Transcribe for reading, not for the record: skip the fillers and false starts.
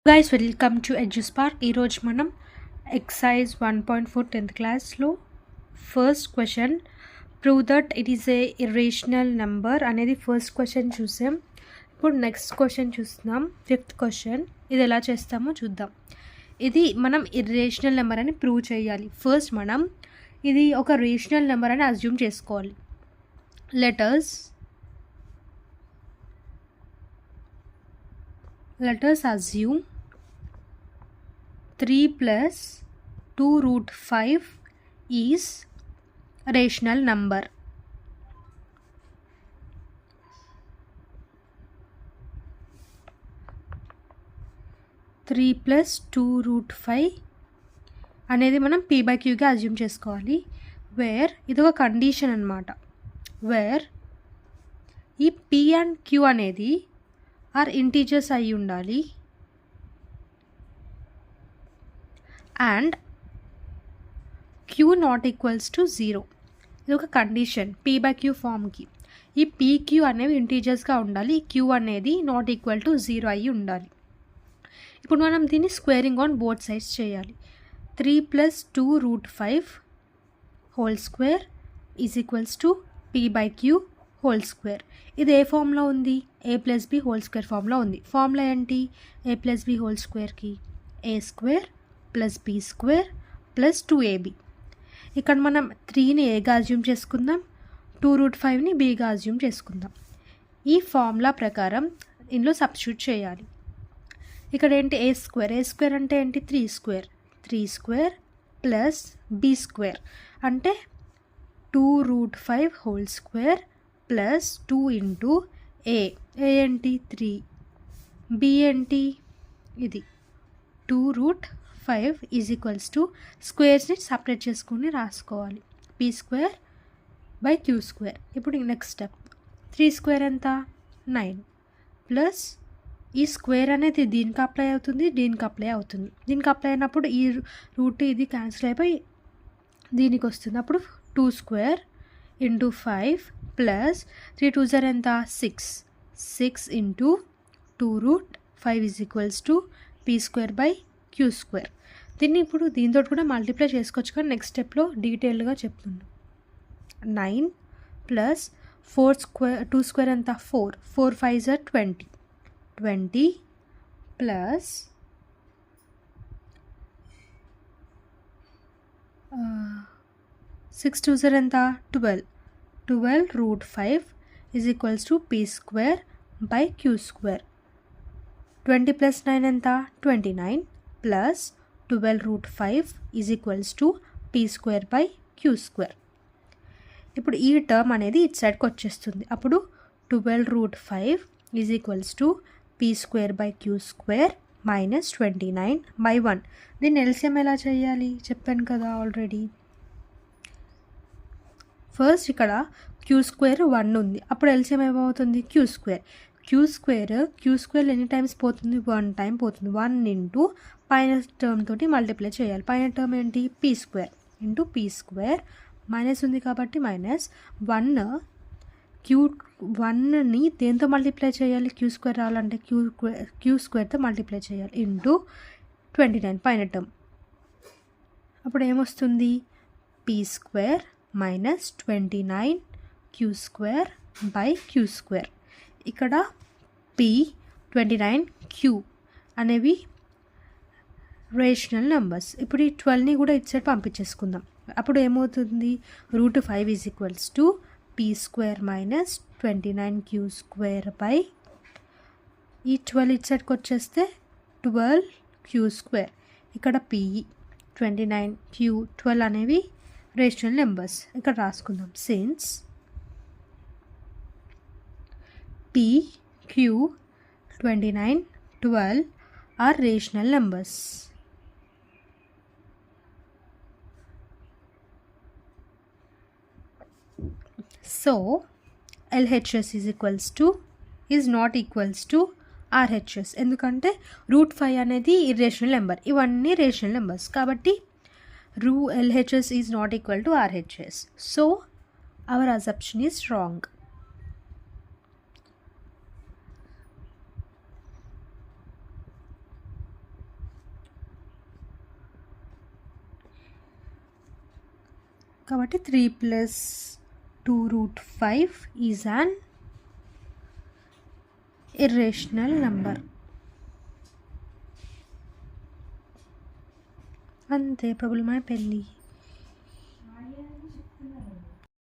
Guys welcome to ఎడ్యుస్పార్క్. ఈరోజు మనం excise 1.4 10th క్లాస్లో first question prove that it is a irrational number అనేది first question చూసాం. ఇప్పుడు నెక్స్ట్ క్వశ్చన్ చూస్తున్నాం, ఫిఫ్త్ క్వశ్చన్. ఇది ఎలా చేస్తామో చూద్దాం. ఇది మనం ఇర్రేషనల్ నెంబర్ అని ప్రూవ్ చేయాలి. ఫస్ట్ మనం ఇది ఒక రేషనల్ నెంబర్ అని అజ్యూమ్ చేసుకోవాలి. let us assume 3 plus 2 root 5 is rational number. Three plus 2 root 5 అనేది మనం p by q గా అజ్యూమ్ చేసుకోవాలి. వేర్ ఇది ఒక కండిషన్ అన్నమాట. వేర్ ఈ p అండ్ q అనేది ఆర్ ఇంటీజర్స్ అయి ఉండాలి and Q not equals to 0. ఇది ఒక కండిషన్ p బై క్యూ ఫామ్కి. ఈ pq అనేవి ఇంటీజర్స్గా ఉండాలి, ఈ q అనేది నాట్ ఈక్వల్ టు 0 అయి ఉండాలి. ఇప్పుడు మనం దీన్ని స్క్వేరింగ్ ఆన్ బోత్ సైడ్స్ చేయాలి. 3 plus 2 root 5 whole square is equals to p by q whole square. ఇది ఏ ఫామ్లో ఉంది? a plus b whole square ఫామ్లో ఉంది. ఫార్ములా ఏంటి? a ప్లస్ బి హోల్ స్క్వేర్కి a square plus b square plus 2ab. ఇక్కడ మనం 3ని ఏగా అజ్యూమ్ చేసుకుందాం, 2 రూట్ 5ని బీగా అజ్యూమ్ చేసుకుందాం. ఈ ఫార్ములా ప్రకారం ఇందులో సబ్స్టిట్యూట్ చేయాలి. ఇక్కడ ఏంటి? a స్క్వేర్ అంటే ఏంటి? 3 స్క్వేర్ ప్లస్ బి స్క్వేర్ అంటే 2 root 5 whole square plus 2 into a ఏంటి? 3, బి ఏంటి? ఇది 2 రూట్ 5 ఈజ్ ఈక్వల్స్ టు స్క్వేర్స్ని సపరేట్ చేసుకుని రాసుకోవాలి. P square by queue square. ఇప్పుడు నెక్స్ట్ స్టెప్, 3 స్క్వేర్ ఎంత? 9 ప్లస్ ఈ స్క్వేర్ అనేది దీనికి అప్లై అవుతుంది, దీనికి అప్లై అవుతుంది. దీనికి అప్లై అయినప్పుడు ఈ రూట్ ఇది క్యాన్సిల్ అయిపోయి దీనికి వస్తుంది. అప్పుడు 2 స్క్వేర్ ఇంటూ 5 ప్లస్ 3 2 జర్ ఎంత? 6 into 2 root 5 is equals to P square by queue square. దీన్ని ఇప్పుడు దీంతో కూడా మల్టిప్లై చేసుకోవచ్చు, కానీ నెక్స్ట్ స్టెప్లో డీటెయిల్గా చెప్తున్నాను. 9 ప్లస్ 2 స్క్వేర్ ఎంత? 4 5 జర్ 20 ప్లస్ 6 2 జర్ ఎంత? 12 root 5 is equals to P square by queue square. 20 plus 9 ఎంత? 29 plus 12 root 5 is equals to P square by queue square. ఇప్పుడు ఈ టర్మ్ అనేది ఇటు సైడ్కి వచ్చేస్తుంది. అప్పుడు 12 root 5 is equals to P square by queue square minus 29 by 1. దీన్ని LCM ఎలా చేయాలి చెప్పాను కదా ఆల్రెడీ. ఫస్ట్ ఇక్కడ క్యూ స్క్వేర్ 1 ఉంది, అప్పుడు ఎల్సిఎం ఏమవుతుంది? క్యూ స్క్వేర్ ఎన్ని టైమ్స్ పోతుంది? 1 టైం పోతుంది. 1 ఇంటూ పైన టర్మ్ తోటి మల్టిప్లై చేయాలి. పైన టర్మ్ ఏంటి? P square into P square minus ఉంది కాబట్టి మైనస్ 1ని దేంతో మల్టిప్లై చేయాలి? క్యూ స్క్వేర్ రావాలంటే క్యూ స్క్వేర్తో మల్టిప్లై చేయాలి ఇంటూ 29 పైన టర్మ్. అప్పుడు ఏమొస్తుంది? P square minus 29 Q square by queue square. ఇక్కడ పీ 29 క్యూ అనేవి రేషనల్ నెంబర్స్. ఇప్పుడు ఈ 12ని కూడా ఇటు సైడ్ పంపించేసుకుందాం. అప్పుడు ఏమవుతుంది? Root 5 is equals to P square minus 29 Q square by ఈ 12 ఇటు సైడ్కి వచ్చేస్తే 12 క్యూ స్క్వేర్. ఇక్కడ పీ 29 క్యూ 12 అనేవి రేషనల్ నెంబర్స్. ఇక్కడ రాసుకుందాం. Since p q 29 12 are rational numbers. So LHS is not equals to RHS. ఎందుకంటే రూట్ 5 అనేది ఇర్రేషనల్ నెంబర్, ఇవన్నీ రేషనల్ నెంబర్స్ కాబట్టి LHS is not equal to RHS. So our assumption is wrong. కాబట్టి 3 + 2√5 is an irrational number. అంతే, problem అయిపోయింది.